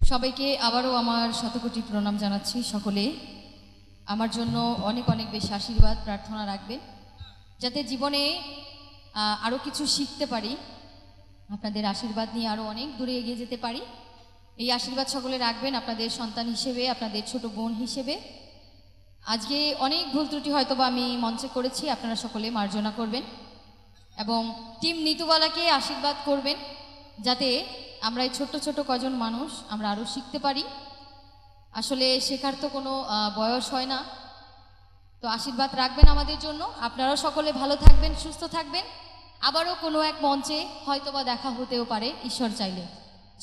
সবাইকে আবারও আমার শতকোটি প্রণাম জানাচ্ছি। সকলে আমার জন্য অনেক অনেক বেশি আশীর্বাদ প্রার্থনা রাখবেন, যাতে জীবনে আরও কিছু শিখতে পারি, আপনাদের আশীর্বাদ নিয়ে আরও অনেক দূরে এগিয়ে যেতে পারি। এই আশীর্বাদ সকলে রাখবেন আপনাদের সন্তান হিসেবে, আপনাদের ছোট বোন হিসেবে। আজকে অনেক ভুল ত্রুটি হয়তো বা আমি মঞ্চে করেছি, আপনারা সকলে মার্জনা করবেন এবং টিম নিতুবালাকে আশীর্বাদ করবেন, যাতে আমরা এই ছোট্ট ছোট কজন মানুষ আমরা আরও শিখতে পারি। আসলে শেখার তো কোনো বয়স হয় না, তো আশীর্বাদ রাখবেন আমাদের জন্য। আপনারাও সকলে ভালো থাকবেন, সুস্থ থাকবেন। আবারও কোনো এক মঞ্চে হয়তোবা দেখা হতেও পারে, ঈশ্বর চাইলে।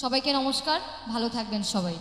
সবাইকে নমস্কার, ভালো থাকবেন সবাই।